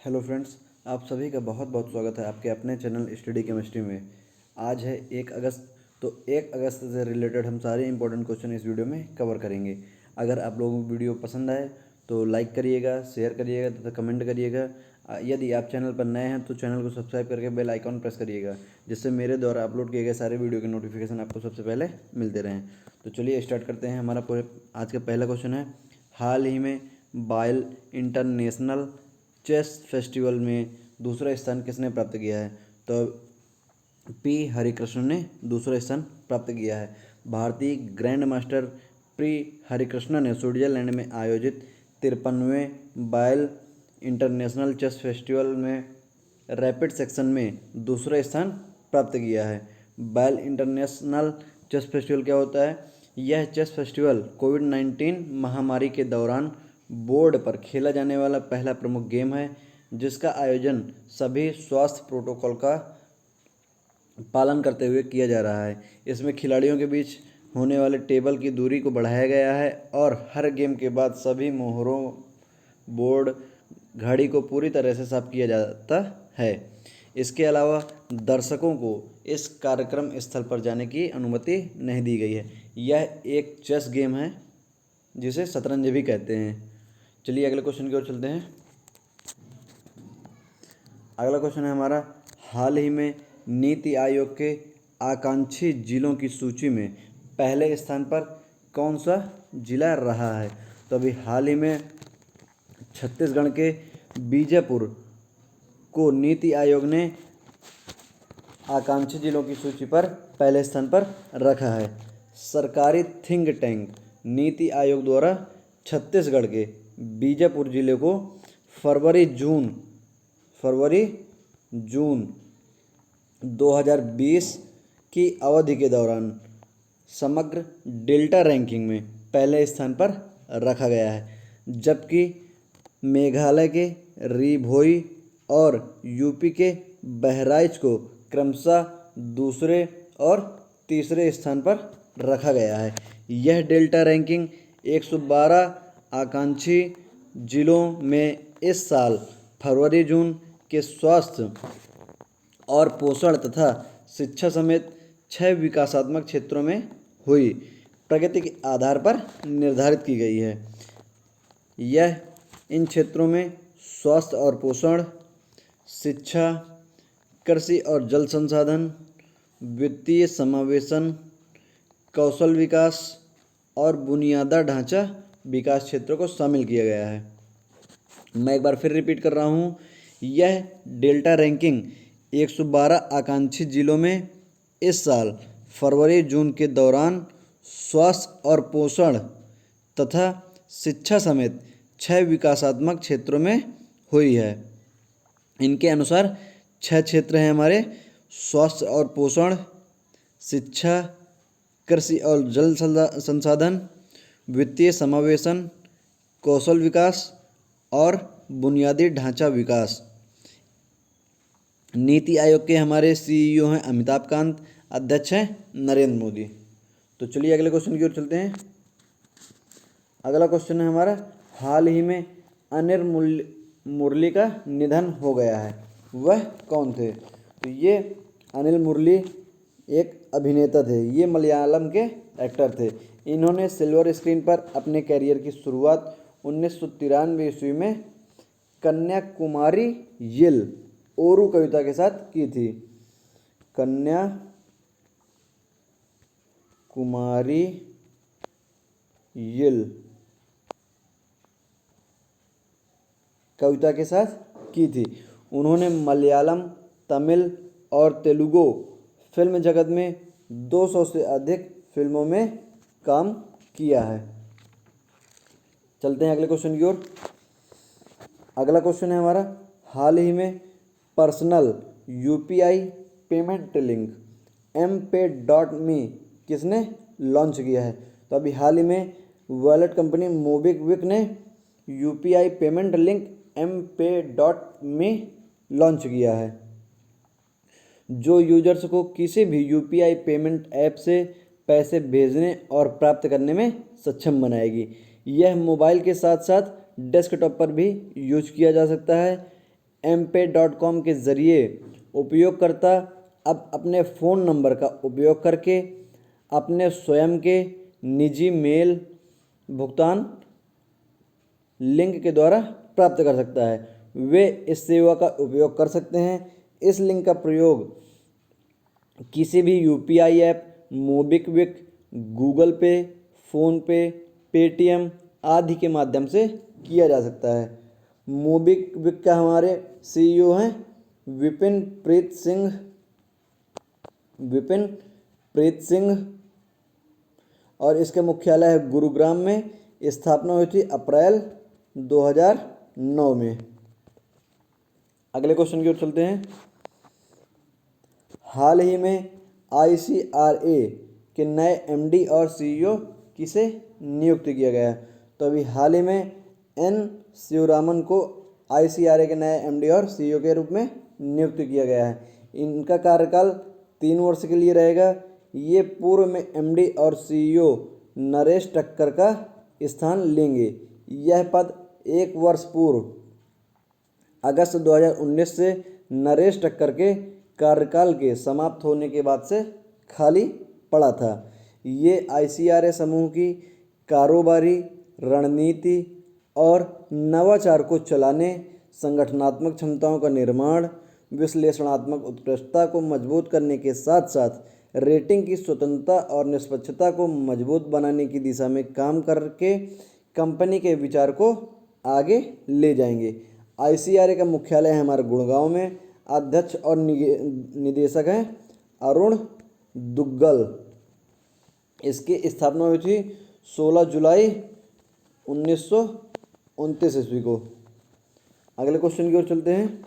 Hello friends, आप सभी का बहुत बहुत स्वागत है आपके अपने चैनल स्टडी केमिस्ट्री में। आज है 1 अगस्त। तो 1 अगस्त से रिलेटेड हम सारे इंपॉर्टेंट क्वेश्चन इस वीडियो में कवर करेंगे। अगर आप लोगों को वीडियो पसंद आए तो लाइक करिएगा, शेयर करिएगा तथा कमेंट करिएगा। यदि आप चैनल पर नए हैं तो चैनल को सब्सक्राइब करके बेल आइकॉन प्रेस करिएगा, जिससे मेरे द्वारा अपलोड किए गए सारे वीडियो के नोटिफिकेशन आपको सबसे पहले मिलते रहें। तो चलिए स्टार्ट करते हैं। हमारा आज का पहला क्वेश्चन है, हाल ही में बायल इंटरनेशनल चेस फेस्टिवल में दूसरा स्थान किसने प्राप्त किया है? तो पी हरिकृष्ण ने दूसरा स्थान प्राप्त किया है। भारतीय ग्रैंड मास्टर पी हरिकृष्ण ने स्विट्जरलैंड में आयोजित 53वें बायल इंटरनेशनल चेस फेस्टिवल में रैपिड सेक्शन में दूसरा स्थान प्राप्त किया है। बायल इंटरनेशनल चेस फेस्टिवल क्या होता है? यह चेस फेस्टिवल कोविड-19 महामारी के दौरान बोर्ड पर खेला जाने वाला पहला प्रमुख गेम है, जिसका आयोजन सभी स्वास्थ्य प्रोटोकॉल का पालन करते हुए किया जा रहा है। इसमें खिलाड़ियों के बीच होने वाले टेबल की दूरी को बढ़ाया गया है और हर गेम के बाद सभी मोहरों, बोर्ड, घड़ी को पूरी तरह से साफ किया जाता है। इसके अलावा दर्शकों को इस कार्यक्रम स्थल पर जाने की अनुमति नहीं दी गई है। यह एक चेस गेम है जिसे शतरंज भी कहते हैं। चलिए अगले क्वेश्चन की ओर चलते हैं। अगला क्वेश्चन है हमारा, हाल ही में नीति आयोग के आकांक्षी जिलों की सूची में पहले स्थान पर कौन सा जिला रहा है? तो अभी हाल ही में छत्तीसगढ़ के बीजापुर को नीति आयोग ने आकांक्षी जिलों की सूची पर पहले स्थान पर रखा है। सरकारी थिंक टैंक नीति आयोग द्वारा छत्तीसगढ़ के बीजापुर जिले को फरवरी-जून 2020 की अवधि के दौरान समग्र डेल्टा रैंकिंग में पहले स्थान पर रखा गया है, जबकि मेघालय के री-भोई और यूपी के बहराइच को क्रमशः दूसरे और तीसरे स्थान पर रखा गया है। यह डेल्टा रैंकिंग 112 आकांक्षी जिलों में इस साल फरवरी-जून के स्वास्थ्य और पोषण तथा शिक्षा समेत 6 विकासात्मक क्षेत्रों में हुई प्रगति के आधार पर निर्धारित की गई है। यह इन क्षेत्रों में स्वास्थ्य और पोषण, शिक्षा, कृषि और जल संसाधन, वित्तीय समावेशन, कौशल विकास और बुनियादी ढांचा विकास क्षेत्रों को शामिल किया गया है। मैं एक बार फिर रिपीट कर रहा हूँ, यह डेल्टा रैंकिंग 112 आकांक्षी जिलों में इस साल फरवरी-जून के दौरान स्वास्थ्य और पोषण तथा शिक्षा समेत 6 विकासात्मक क्षेत्रों में हुई है। इनके अनुसार 6 क्षेत्र हैं हमारे: स्वास्थ्य और पोषण, शिक्षा, कृषि और जल संसाधन, वित्तीय समावेशन, कौशल विकास और बुनियादी ढांचा विकास। नीति आयोग के हमारे सीईओ हैं अमिताभ कांत, अध्यक्ष हैं नरेंद्र मोदी। तो चलिए अगले क्वेश्चन की ओर चलते हैं। अगला क्वेश्चन है हमारा, हाल ही में अनिल मुरली का निधन हो गया है, वह कौन थे? तो ये अनिल मुरली एक अभिनेता थे। ये मलयालम के एक्टर थे। इन्होंने सिल्वर स्क्रीन पर अपने कैरियर की शुरुआत 1993 ईस्वी में कन्याकुमारी यिल ओरू कविता के साथ की थी। कन्याकुमारी यिल कविता के साथ की थी। उन्होंने मलयालम, तमिल और तेलुगु फिल्म जगत में 200 से अधिक फिल्मों में काम किया है। चलते हैं अगले क्वेश्चन की ओर। अगला क्वेश्चन है हमारा, हाल ही में personal UPI payment link MPay.me किसने लॉन्च किया है? तो अभी हाल ही में वॉलेट कंपनी मोबीक्विक ने UPI payment link MPay.me launch किया है, जो यूजर्स को किसी भी यूपीआई पेमेंट ऐप से पैसे भेजने और प्राप्त करने में सक्षम बनाएगी। यह मोबाइल के साथ साथ डेस्कटॉप पर भी यूज किया जा सकता है। mpe.com के ज़रिए उपयोगकर्ता अब अपने फ़ोन नंबर का उपयोग करके अपने स्वयं के निजी मेल भुगतान लिंक के द्वारा प्राप्त कर सकता है। वे इस सेवा का उपयोग कर सकते हैं। इस लिंक का प्रयोग किसी भी यूपीआई ऐप, मोबिक्विक, गूगल पे, फ़ोनपे, पेटीएम आदि के माध्यम से किया जा सकता है। मोबिक्विक का हमारे सीईओ हैं विपिन प्रीत सिंह और इसके मुख्यालय है गुरुग्राम में। स्थापना हुई थी अप्रैल 2009 में। अगले क्वेश्चन की ओर चलते हैं। हाल ही में आईसीआरए के नए एमडी और सीईओ किसे नियुक्त किया गया है? तो अभी हाल ही में एन शिवरामन को आईसीआरए के नए एमडी और सीईओ के रूप में नियुक्त किया गया है। इनका कार्यकाल 3 वर्ष के लिए रहेगा। ये पूर्व में एमडी और सीईओ नरेश टक्कर का स्थान लेंगे। यह पद 1 वर्ष पूर्व अगस्त 2019 से नरेश टक्कर के कार्यकाल के समाप्त होने के बाद से खाली पड़ा था। ये आईसीआरए समूह की कारोबारी रणनीति और नवाचार को चलाने, संगठनात्मक क्षमताओं का निर्माण, विश्लेषणात्मक उत्कृष्टता को मजबूत करने के साथ साथ रेटिंग की स्वतंत्रता और निष्पक्षता को मजबूत बनाने की दिशा में काम करके कंपनी के विचार को आगे ले जाएंगे। आईसीआरए का मुख्यालय है हमारे गुड़गांव में। अध्यक्ष और निदेशक हैं अरुण दुग्गल। इसकी स्थापना हुई थी 16 जुलाई 1929 ईस्वी को। अगले क्वेश्चन की ओर चलते हैं।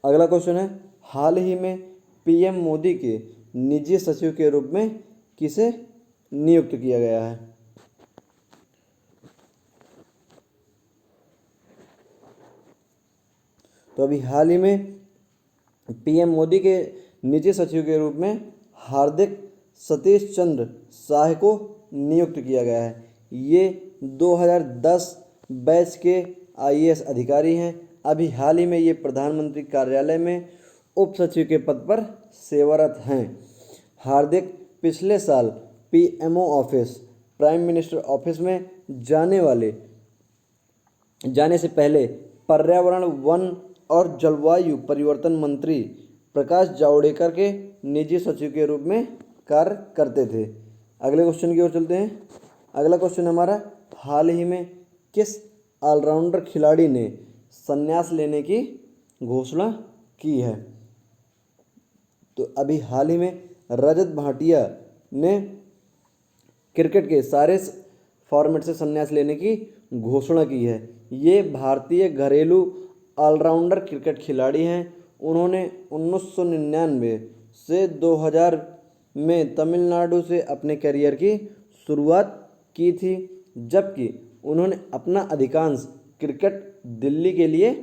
अगला क्वेश्चन है, हाल ही में पीएम मोदी के निजी सचिव के रूप में किसे नियुक्त किया गया है? तो अभी हाल ही में पीएम मोदी के निजी सचिव के रूप में हार्दिक सतीश चंद्र शाह को नियुक्त किया गया है। ये 2010 बैच के आईएएस अधिकारी हैं। अभी हाल ही में ये प्रधानमंत्री कार्यालय में उप सचिव के पद पर सेवारत हैं। हार्दिक पिछले साल PMO office, prime minister office में जाने से पहले पर्यावरण, वन और जलवायु परिवर्तन मंत्री प्रकाश जावड़ेकर के निजी सचिव के रूप में कार्य करते थे। अगले क्वेश्चन की ओर चलते हैं। अगला क्वेश्चन हमारा, हाल ही में किस ऑलराउंडर खिलाड़ी ने संन्यास लेने की घोषणा की है? तो अभी हाल ही में रजत भाटिया ने क्रिकेट के सारे फॉर्मेट से संन्यास लेने की घोषणा की है। ये भारतीय घरेलू ऑलराउंडर क्रिकेट खिलाड़ी हैं। उन्होंने 1999 से 2000 में तमिलनाडु से अपने करियर की शुरुआत की थी, जबकि उन्होंने अपना अधिकांश क्रिकेट दिल्ली के लिए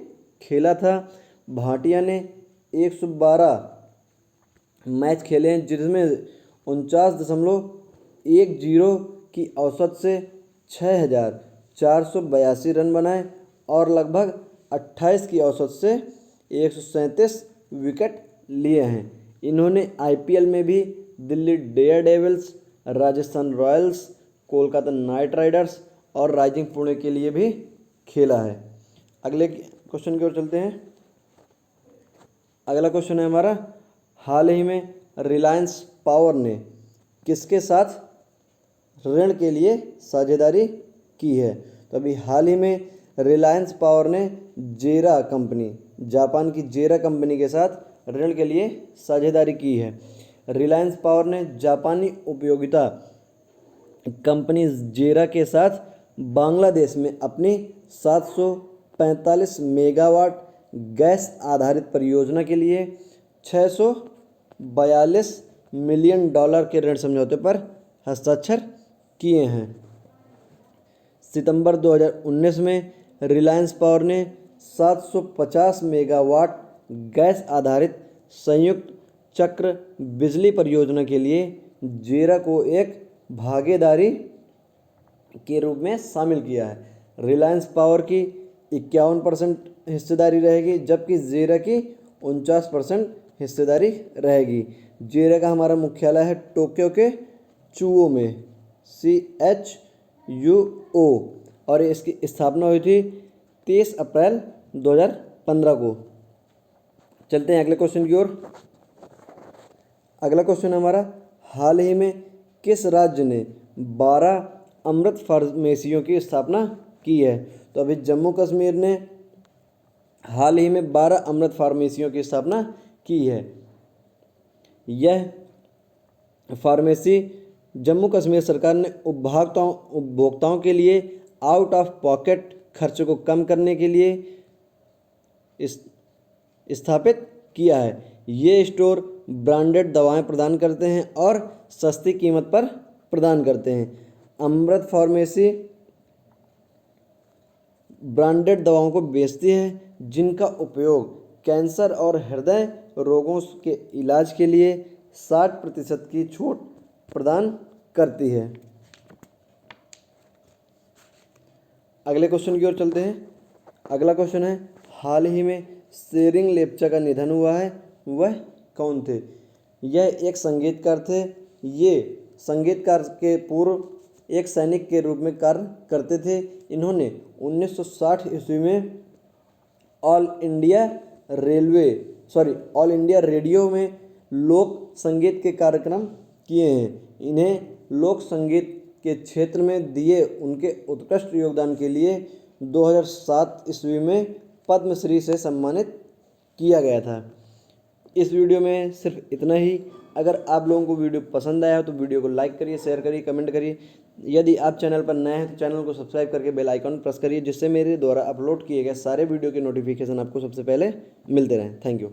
खेला था। भाटिया ने 112 मैच खेले हैं, जिसमें 49.10 की औसत से 6482 रन बनाए और लगभग 28 की औसत से 137 विकेट लिए हैं। इन्होंने आईपीएल में भी Delhi Daredevils, Rajasthan Royals, Kolkata night Riders और राइजिंग पुणे के लिए भी खेला है। अगले क्वेश्चन की ओर चलते हैं। अगला क्वेश्चन है हमारा, हाल ही में रिलायंस पावर ने किसके साथ ऋण के लिए साझेदारी की है? तो अभी हाल ही में रिलायंस पावर ने जेरा कंपनी, जापान की जेरा कंपनी के साथ ऋण के लिए साझेदारी की है। रिलायंस पावर ने जापानी उपयोगिता कंपनी जेरा के साथ बांग्लादेश में अपनी 745 मेगावाट गैस आधारित परियोजना के लिए $642 मिलियन के ऋण समझौते पर हस्ताक्षर किए हैं। सितंबर 2019 में रिलायंस पावर ने 750 मेगावाट गैस आधारित संयुक्त चक्र बिजली परियोजना के लिए जेरा को एक भागीदारी के रूप में शामिल किया है। रिलायंस पावर की 51% हिस्सेदारी रहेगी, जबकि जेरा की 49% हिस्सेदारी रहेगी। जेरा का हमारा मुख्यालय है टोक्यो के चुओ में, CHUO, और इसकी स्थापना हुई थी 23 अप्रैल 2015 को। चलते हैं अगले क्वेश्चन की ओर। अगला क्वेश्चन हमारा, हाल ही में किस राज्य ने 12 अमृत फार्मेसियों की स्थापना की है? तो अभी जम्मू कश्मीर ने हाल ही में 12 अमृत फार्मेसियों की स्थापना की है। यह फार्मेसी जम्मू कश्मीर सरकार ने उपभोक्ताओं के लिए आउट ऑफ पॉकेट खर्च को कम करने के लिए स्थापित किया है। ये स्टोर ब्रांडेड दवाएं प्रदान करते हैं और सस्ती कीमत पर प्रदान करते हैं। अमृत फार्मेसी ब्रांडेड दवाओं को बेचती है जिनका उपयोग कैंसर और हृदय रोगों के इलाज के लिए 60% की छूट प्रदान करती है। अगले क्वेश्चन की ओर चलते हैं। अगला क्वेश्चन है, हाल ही में शेरिंग लेप्चा का निधन हुआ है, वह कौन थे? यह एक संगीतकार थे। ये संगीतकार के पूर्व एक सैनिक के रूप में कार्य करते थे। इन्होंने 1960 ईस्वी में ऑल इंडिया रेडियो में लोक संगीत के कार्यक्रम किए हैं। इन्हें लोक संगीत के क्षेत्र में दिए उनके उत्कृष्ट योगदान के लिए 2007 ईस्वी में पद्मश्री से सम्मानित किया गया था। इस वीडियो में सिर्फ इतना ही। अगर आप लोगों को वीडियो पसंद आया हो तो वीडियो को लाइक करिए, शेयर करिए, कमेंट करिए। यदि आप चैनल पर नए हैं तो चैनल को सब्सक्राइब करके बेल आइकन प्रेस करिए, जिससे मेरे द्वारा अपलोड किए गए सारे वीडियो के नोटिफिकेशन आपको सबसे पहले मिलते रहें। Thank you.